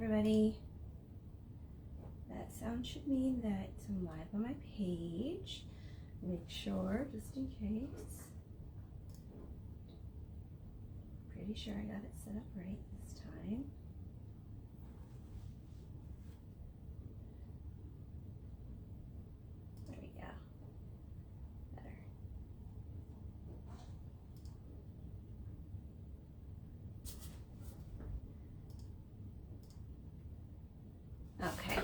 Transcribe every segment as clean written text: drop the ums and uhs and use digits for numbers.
everybody. That sound should mean that I'm live on my page. Make sure, just in case. Pretty sure I got it set up right this time. There we go. Better. Okay.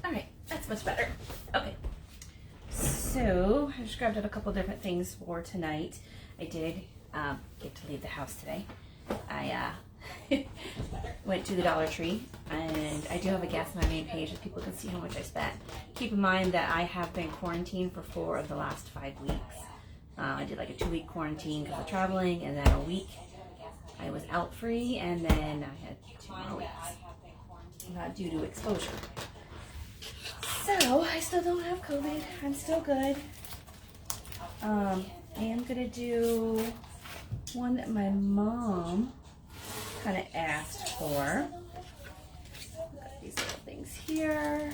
All right. That's much better. Okay. So I just grabbed up a couple different things for tonight. I did get to leave the house today. I went to the Dollar Tree, and I do have a guess on my main page so people can see how much I spent. Keep in mind that I have been quarantined for 4 of the last 5 weeks. I did like a 2-week quarantine because of traveling, and then a week I was out free, and then I had 2 more weeks due to exposure. So I still don't have COVID. I'm still good. I am gonna do one that my mom kind of asked for. Got these little things here.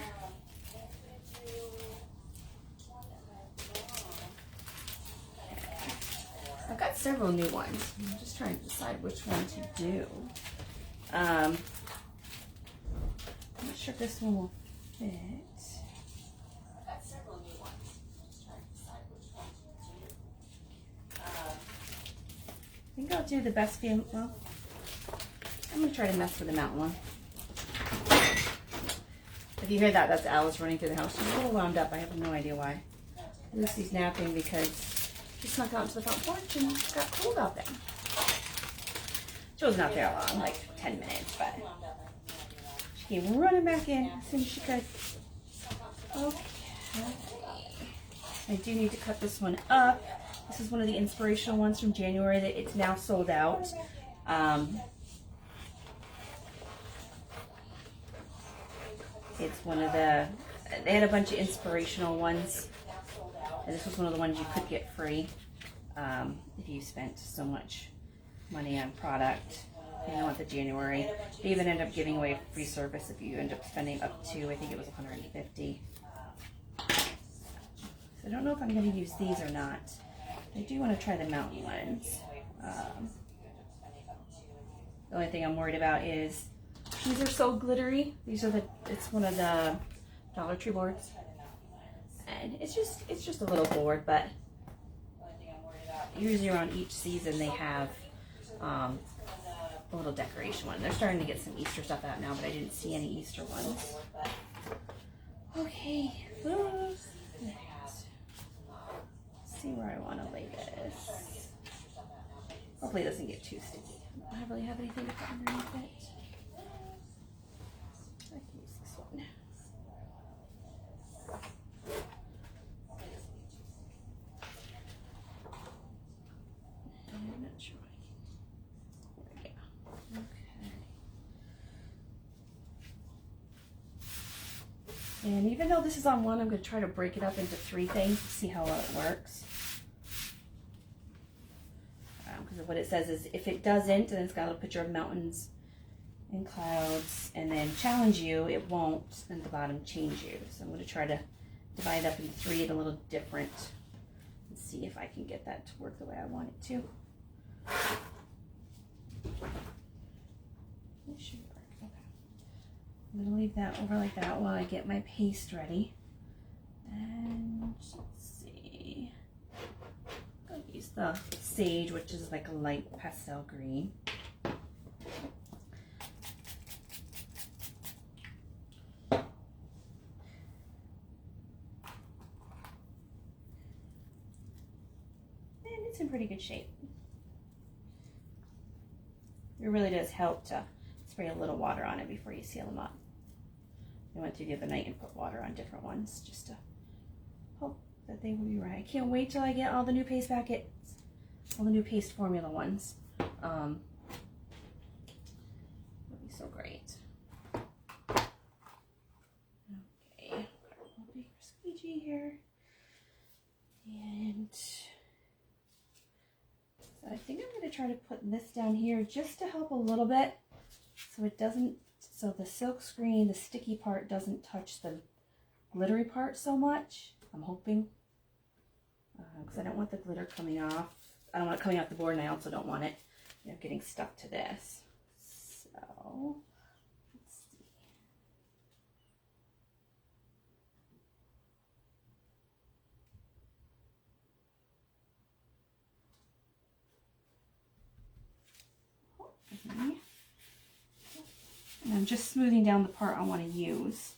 I've got several new ones. I'm just trying to decide which one to do. I'm not sure if this one will fit. I think I'll do the best family. Well, I'm going to try to mess with the mountain one. If you hear that, that's Alice running through the house. She's a little wound up. I have no idea why. Lucy's napping because she snuck out into the front porch and it got cold out there. She wasn't out there long, like 10 minutes, but she came running back in as soon as she could. Okay. I do need to cut this one up. This is one of the inspirational ones from January that it's now sold out. It's one of the, they had a bunch of inspirational ones, and this was one of the ones you could get free if you spent so much money on product. You know, at the January, they even end up giving away free service if you end up spending up to, I think it was $150. So I don't know if I'm going to use these or not. I do want to try the mountain ones. The only thing I'm worried about is these are so glittery. These are it's one of the Dollar Tree boards, and it's just a little board, but usually around each season they have a little decoration one. They're starting to get some Easter stuff out now, but I didn't see any Easter ones. Okay. See where I want to lay this. Hopefully it doesn't get too sticky. I don't really have anything to put underneath it. I can use this one. I'm not sure I can. There we go. Okay. And even though this is on one, I'm going to try to break it up into 3 things to see how well it works. Because what it says is if it doesn't, then it's got a little picture of mountains and clouds, and then challenge you, it won't, and at the bottom change you. So I'm going to try to divide it up into 3 and a little different and see if I can get that to work the way I want it to. It should work. Okay. I'm going to leave that over like that while I get my paste ready. And let's see. I'm going to use the sage, which is like a light pastel green. And it's in pretty good shape. It really does help to spray a little water on it before you seal them up. I went through the other night and put water on different ones just to hope that they will be right. I can't wait till I get all the new paste packets, all the new paste formula ones. It'll be so great. Okay, got a little bigger squeegee here. And so I think I'm going to try to put this down here just to help a little bit so so the silk screen, the sticky part doesn't touch the glittery part so much. I'm hoping, because I don't want the glitter coming off. I don't want it coming off the board, and I also don't want it, you know, getting stuck to this. So let's see. Okay. And I'm just smoothing down the part I want to use.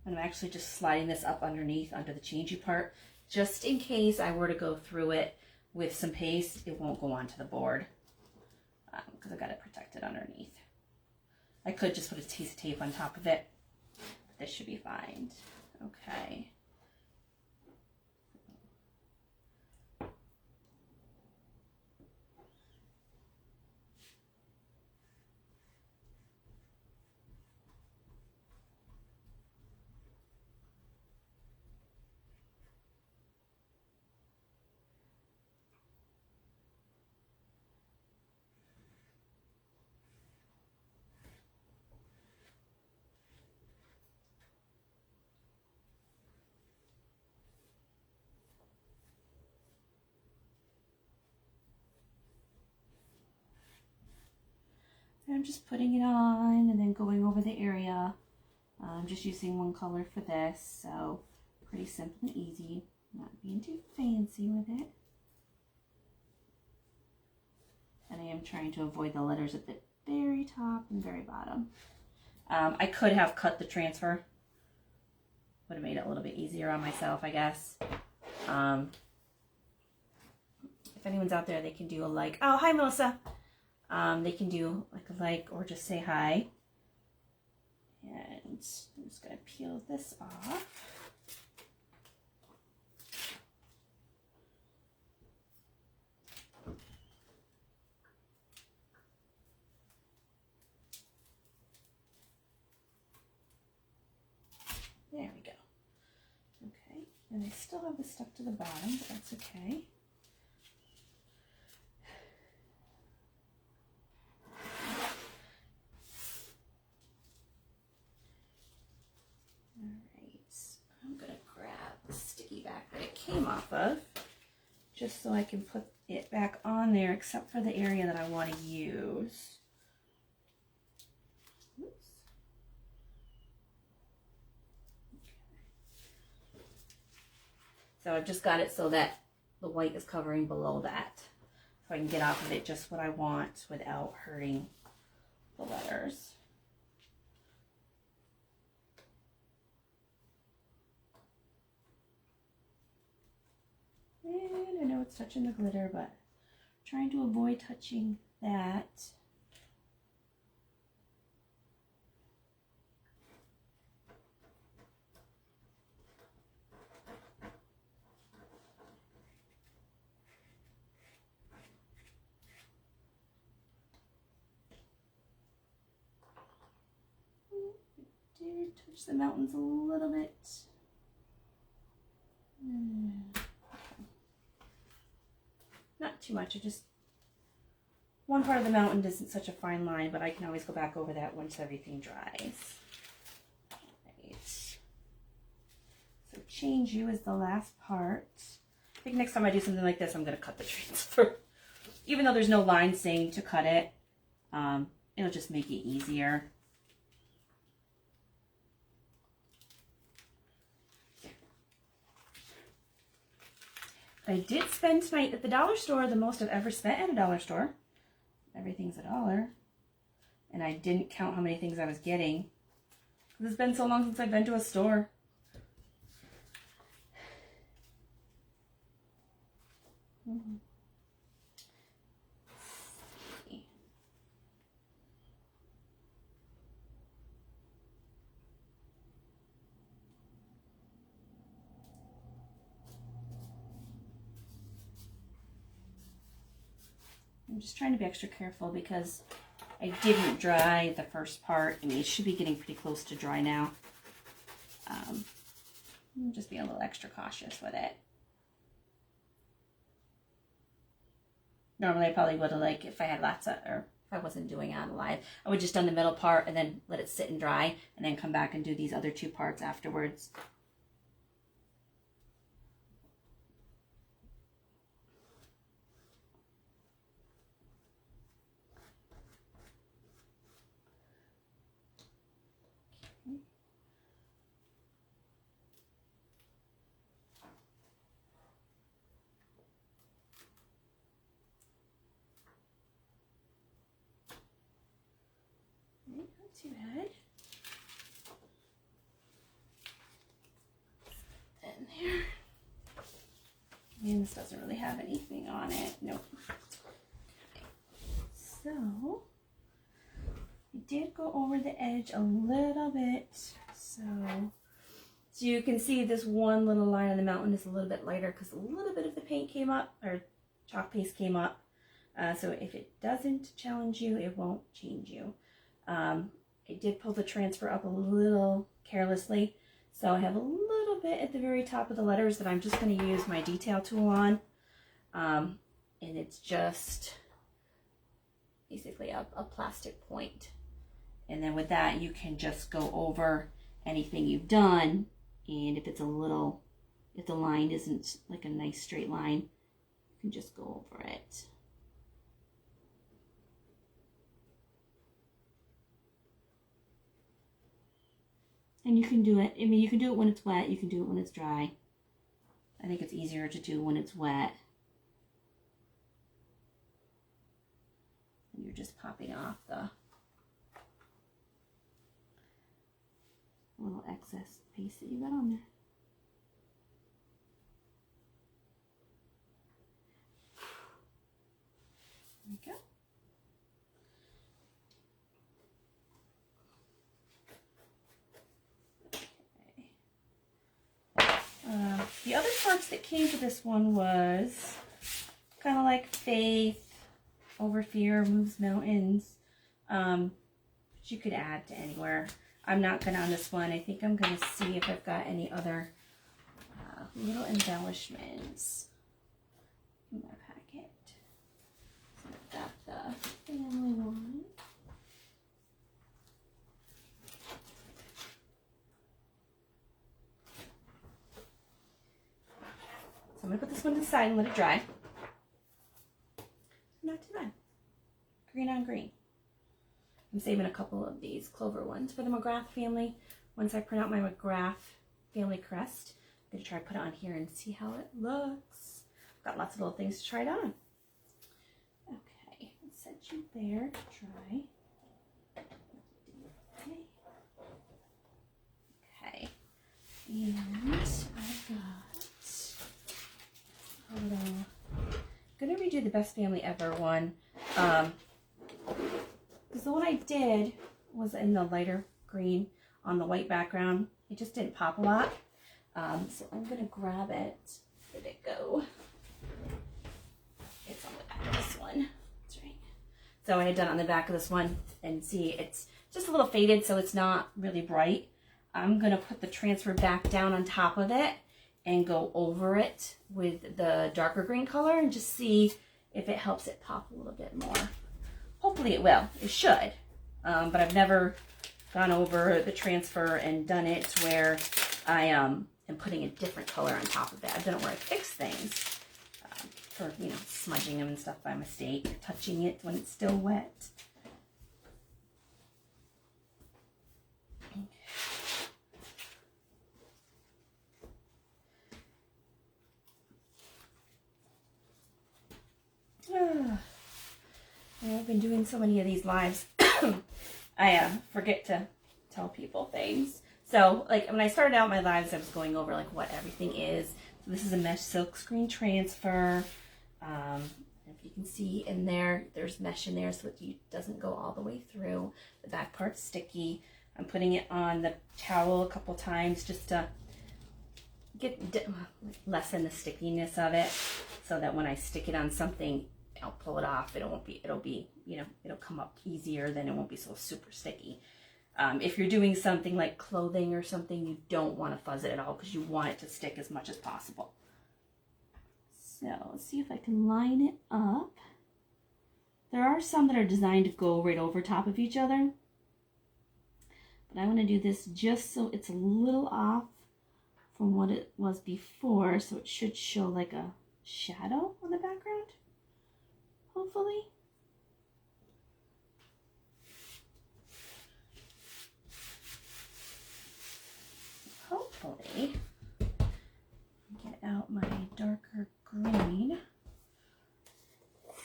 And I'm actually just sliding this up underneath under the changey part, just in case I were to go through it with some paste, it won't go onto the board, because I got it protected underneath. I could just put a piece of tape on top of it, but this should be fine. Okay. I'm just putting it on and then going over the area. I'm just using one color for this, so pretty simple and easy. Not being too fancy with it. And I am trying to avoid the letters at the very top and very bottom. I could have cut the transfer. Would have made it a little bit easier on myself, I guess. If anyone's out there, they can do a like. Oh, hi, Melissa. They can do like a like or just say hi. And I'm just going to peel this off. There we go. Okay, and I still have this stuck to the bottom, but that's okay. Came off of, just so I can put it back on there, except for the area that I want to use. Oops. Okay. So I've just got it so that the white is covering below that, so I can get off of it just what I want without hurting the letters. And I know it's touching the glitter, but I'm trying to avoid touching that. I did touch the mountains a little bit. Not too much, one part of the mountain isn't such a fine line, but I can always go back over that once everything dries. Right. So change you is the last part. I think next time I do something like this, I'm going to cut the transfer. Even though there's no line saying to cut it, it'll just make it easier. I did spend tonight at the dollar store the most I've ever spent at a dollar store. Everything's $1. And I didn't count how many things I was getting. It's been so long since I've been to a store. I'm just trying to be extra careful because I didn't dry the first part. I mean, it should be getting pretty close to dry now. I'm just being a little extra cautious with it. Normally I probably would have, like, if I had lots of, or if I wasn't doing it on live, I would just done the middle part and then let it sit and dry and then come back and do these other 2 parts afterwards. Not too bad. In there. And this doesn't really have anything on it. Nope. So, I did go over the edge a little bit. So you can see this one little line on the mountain is a little bit lighter because a little bit of the paint came up, or chalk paste came up. So if it doesn't challenge you, it won't change you. I did pull the transfer up a little carelessly, so I have a little bit at the very top of the letters that I'm just going to use my detail tool on, and it's just basically a plastic point. And then with that, you can just go over anything you've done, and if it's a little, if the line isn't like a nice straight line, you can just go over it. And you can do it, I mean, you can do it when it's wet, you can do it when it's dry. I think it's easier to do when it's wet. And you're just popping off the little excess paste that you got on there. There we go. The other parts that came to this one was kind of like faith, over fear, moves mountains, which you could add to anywhere. I'm not going to on this one. I think I'm going to see if I've got any other little embellishments in my packet. So I've got the family one. So I'm going to put this one to the side and let it dry. Not too bad. Green on green. I'm saving a couple of these clover ones for the McGrath family. Once I print out my McGrath family crest, I'm going to try to put it on here and see how it looks. Got lots of little things to try it on. Okay, let's set you there to dry. Okay. And I've got I'm gonna redo the Best Family Ever one, because the one I did was in the lighter green on the white background. It just didn't pop a lot, so I'm gonna grab it. Where'd it go? It's on the back of this one. That's right. So I had done it on the back of this one, and see, it's just a little faded, so it's not really bright. I'm gonna put the transfer back down on top of it and go over it with the darker green color and just see if it helps it pop a little bit more. Hopefully it will. It should. But I've never gone over the transfer and done it where I am putting a different color on top of it. I've done it where I fix things for, you know, smudging them and stuff by mistake, touching it when it's still wet. I've been doing so many of these lives. I forget to tell people things. So, like, when I started out my lives, I was going over, like, what everything is. So this is a mesh silk screen transfer. If you can see in there, there's mesh in there so it doesn't go all the way through. The back part's sticky. I'm putting it on the towel a couple times just to lessen the stickiness of it, so that when I stick it on something, I'll pull it off. It'll be, you know, it'll come up easier, then it won't be so super sticky. If you're doing something like clothing or something, you don't want to fuzz it at all because you want it to stick as much as possible. So let's see if I can line it up. There are some that are designed to go right over top of each other. But I want to do this just so it's a little off from what it was before. So it should show like a shadow on the background, hopefully. Hopefully. Get out my darker green.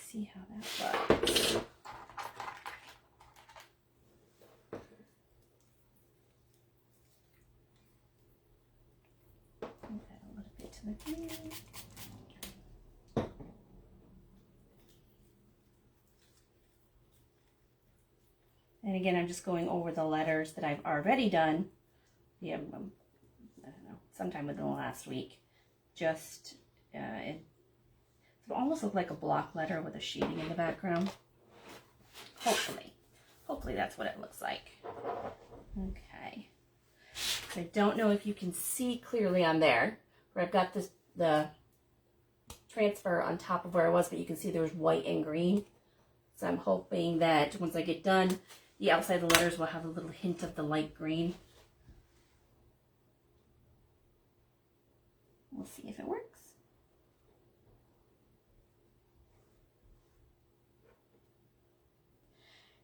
See how that looks. Add a little bit to the green. And again, I'm just going over the letters that I've already done. Yeah, I don't know, sometime within the last week. Just it almost looked like a block letter with a shading in the background. Hopefully that's what it looks like. Okay. So I don't know if you can see clearly on there where I've got the transfer on top of where I was, but you can see there was white and green. So I'm hoping that once I get done, the outside of the letters will have a little hint of the light green. We'll see if it works.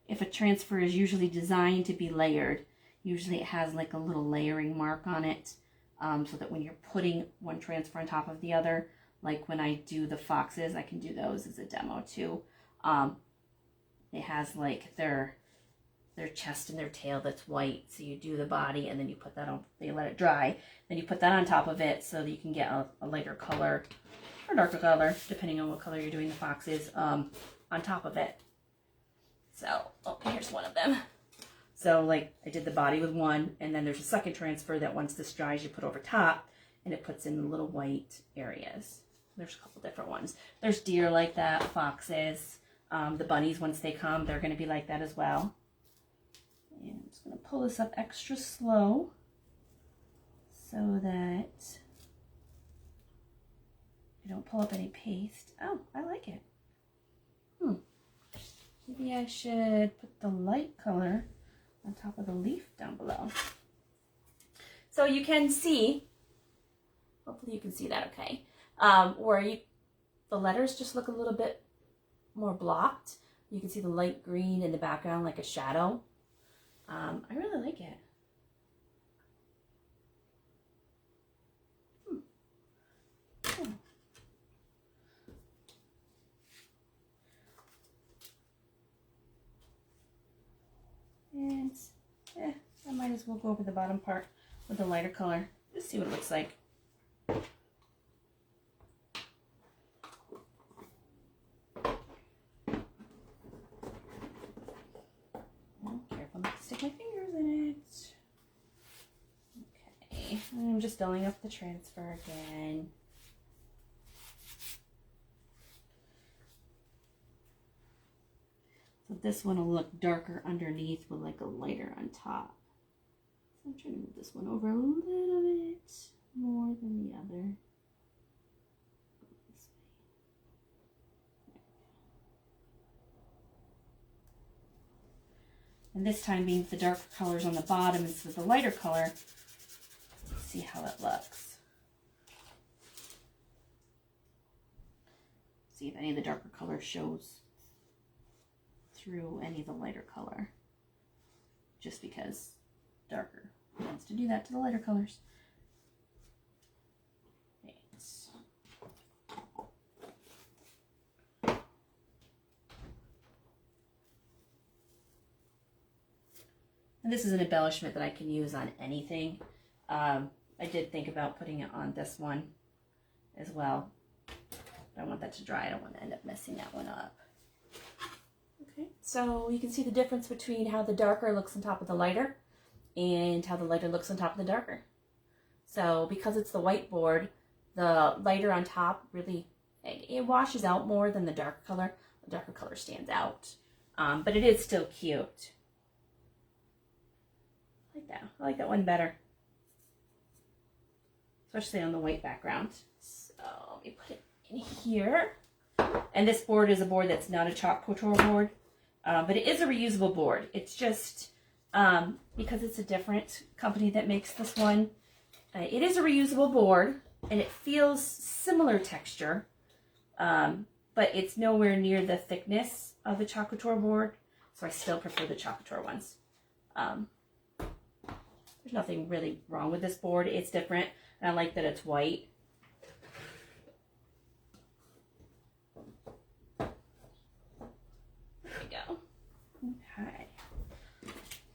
If a transfer is usually designed to be layered, usually it has like a little layering mark on it, so that when you're putting one transfer on top of the other, like when I do the foxes, I can do those as a demo too. It has like their chest and their tail that's white, so you do the body and then you put that on, they let it dry, then you put that on top of it so that you can get a lighter color or darker color, depending on what color you're doing the foxes, on top of it. So, oh, here's one of them. So like I did the body with one, and then there's a second transfer that once this dries you put over top, and it puts in the little white areas. There's a couple different ones. There's deer like that, foxes, the bunnies once they come, they're going to be like that as well. And I'm just going to pull this up extra slow so that I don't pull up any paste. Oh, I like it. Maybe I should put the light color on top of the leaf down below. So you can see, hopefully you can see that okay, where the letters just look a little bit more blocked. You can see the light green in the background like a shadow. I really like it. And I might as well go over the bottom part with the lighter color. Just see what it looks like. Careful not to stick my fingers in it. Okay, I'm just dulling up the transfer again. So this one will look darker underneath with like a lighter on top. So I'm trying to move this one over a little bit more than the other. And this time being the darker colors on the bottom instead of the lighter color. Let's see how it looks. See if any of the darker color shows through any of the lighter color, just because darker wants to do that to the lighter colors. Thanks. And this is an embellishment that I can use on anything. I did think about putting it on this one as well. I want that to dry. I don't want to end up messing that one up. Okay, so you can see the difference between how the darker looks on top of the lighter and how the lighter looks on top of the darker. So because it's the whiteboard, the lighter on top really, it washes out more than the darker color. The darker color stands out, but it is still cute. I like that. I like that one better, especially on the white background. So let me put it in here. And this board is a board that's not a chalk couture board, but it is a reusable board. It's just because it's a different company that makes this one. It is a reusable board, and it feels similar texture, but it's nowhere near the thickness of the chalk couture board, so I still prefer the chalk couture ones. There's nothing really wrong with this board. It's different, and I like that it's white. There we go. Okay.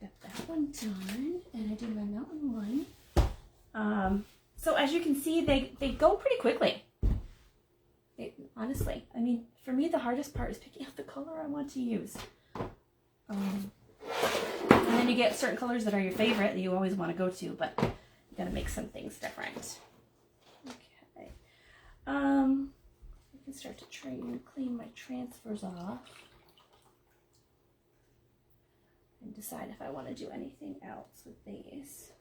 Got that one done, and I do my mountain one. So as you can see, they go pretty quickly. Honestly, I mean, for me, the hardest part is picking out the color I want to use. And then you get certain colors that are your favorite that you always want to go to, but you gotta make some things different. Okay. I can start to clean my transfers off and decide if I want to do anything else with these.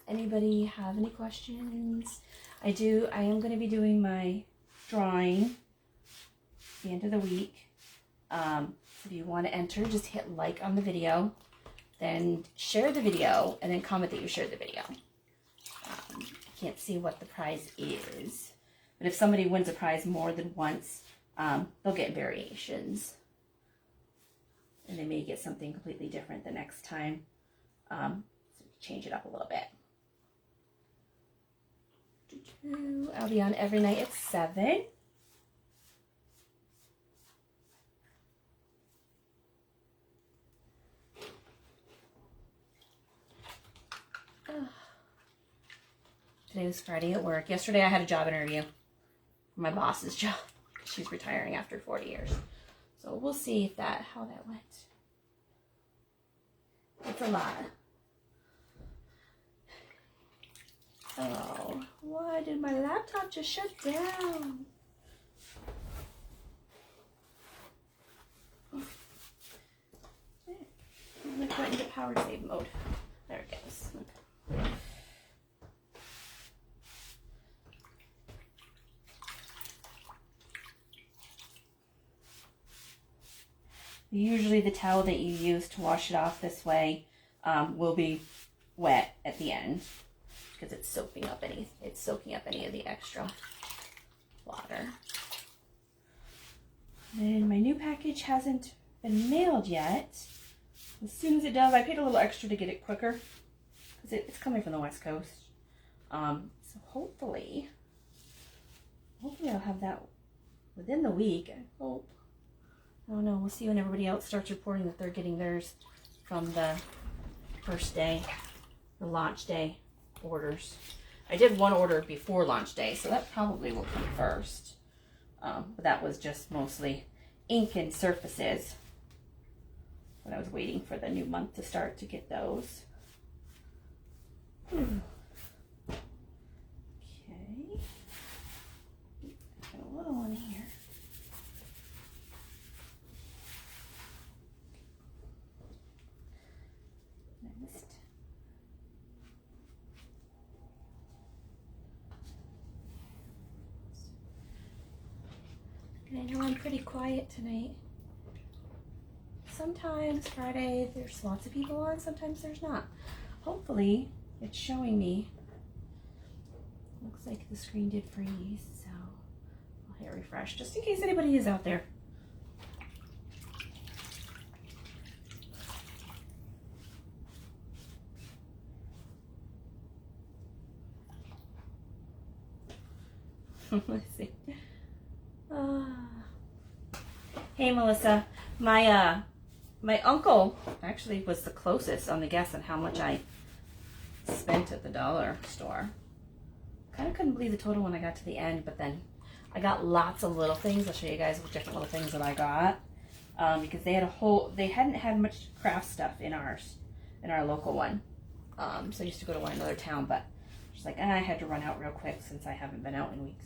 Anybody have any questions? I am going to be doing my drawing at the end of the week. If you want to enter, just hit like on the video, then share the video, and then comment that you shared the video. I can't see what the prize is, but if somebody wins a prize more than once, they'll get variations. And they may get something completely different the next time. So change it up a little bit. I'll be on every night at 7. Today was Friday at work. Yesterday I had a job interview for my boss's job. She's retiring after 40 years. So we'll see how that went. It's a lot. Oh, why did my laptop just shut down? I'm going to went into power save mode. There it goes. Okay. Usually the towel that you use to wash it off this way will be wet at the end because it's soaking up any of the extra water. And my new package hasn't been mailed yet. As soon as it does, I paid a little extra to get it quicker because it's coming from the West Coast. So hopefully I'll have that within the week. I hope. I don't know. We'll see when everybody else starts reporting that they're getting theirs from the first day, the launch day orders. I did one order before launch day, so that probably will come first. But that was just mostly ink and surfaces. But I was waiting for the new month to start to get those. Okay. Got a little one here. I know I'm pretty quiet tonight. Sometimes Friday there's lots of people on, sometimes there's not. Hopefully it's showing me. Looks like the screen did freeze, so I'll hit refresh just in case anybody is out there. Let's see. Hey Melissa, my uncle actually was the closest on the guess on how much I spent at the dollar store. Kind of couldn't believe the total when I got to the end, but then I got lots of little things. I'll show you guys what different little things that I got because they hadn't had much craft stuff in our local one. So I used to go to one another town, but just like I had to run out real quick since I haven't been out in weeks.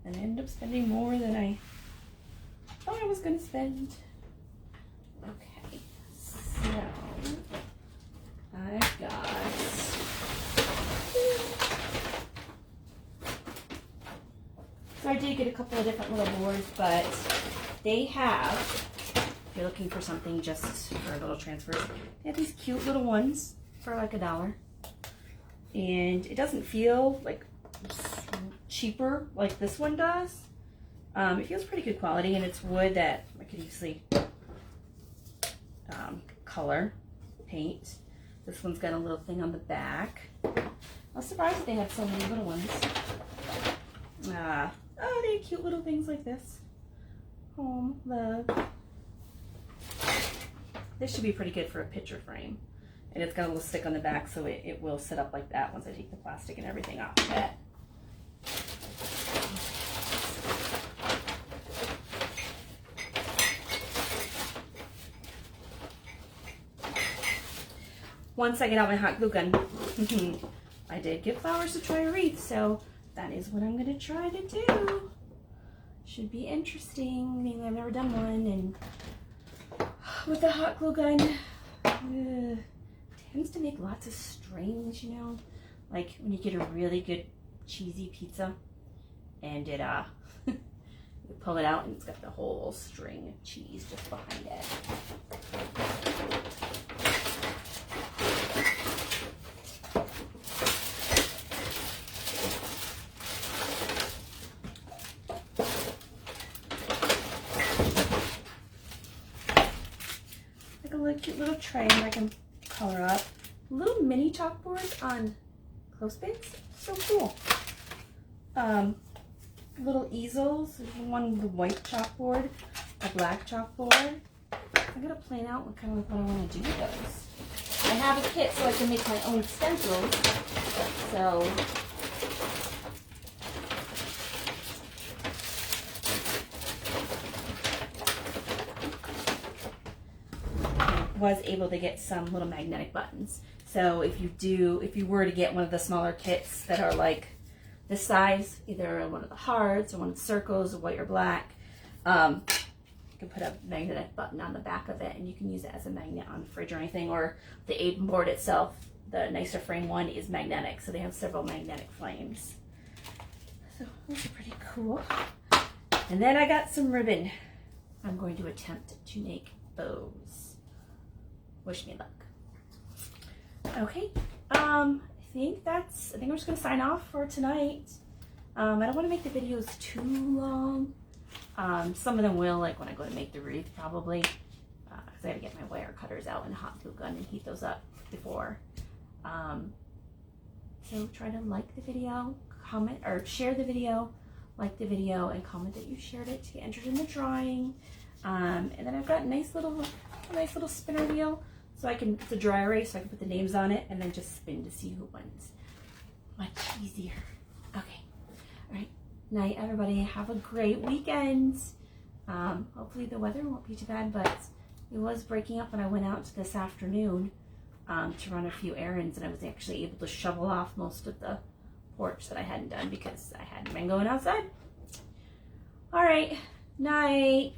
And I ended up spending more than I thought I was going to spend. Okay, so I've got So I did get a couple of different little boards, but they have, if you're looking for something just for a little transfers, they have these cute little ones for like $1. And it doesn't feel like cheaper like this one does. It feels pretty good quality, and it's wood that I could easily color, paint. This one's got a little thing on the back. I was surprised that they had so many little ones. Oh, they have cute little things like this. Home, love. This should be pretty good for a picture frame. And it's got a little stick on the back, so it will sit up like that once I take the plastic and everything off of it. Once I get out my hot glue gun, I did get flowers to try a wreath, so that is what I'm going to try to do. Should be interesting. I mean, I've never done one, and with the hot glue gun, tends to make lots of strings, you know? Like when you get a really good cheesy pizza, and it, you pull it out and it's got the whole string of cheese just behind it. Cute little tray that I can color up. Little mini chalkboards on clothespins. So cool. Little easels. There's one with a white chalkboard, a black chalkboard. I gotta plan out what kind of what I want to do with those. I have a kit so I can make my own stencils. So was able to get some little magnetic buttons. So if you were to get one of the smaller kits that are like this size, either one of the hearts or one of the circles, or white or black, you can put a magnetic button on the back of it, and you can use it as a magnet on the fridge or anything. Or the Aiden board itself, the nicer frame one, is magnetic, so they have several magnetic flames. So those are pretty cool. And then I got some ribbon. I'm going to attempt to make bows. Wish me luck. Okay, I think I'm just gonna sign off for tonight. I don't want to make the videos too long. Some of them will, like when I go to make the wreath, probably, because I gotta get my wire cutters out and hot glue gun and heat those up before. So try to like the video, comment or share the video, like the video, and comment that you shared it to get entered in the drawing. And then I've got a nice little spinner wheel. So it's a dry erase, so I can put the names on it and then just spin to see who wins. Much easier. Okay. All right. Night, everybody. Have a great weekend. Hopefully the weather won't be too bad, but it was breaking up when I went out this afternoon to run a few errands, and I was actually able to shovel off most of the porch that I hadn't done because I hadn't been going outside. All right. Night.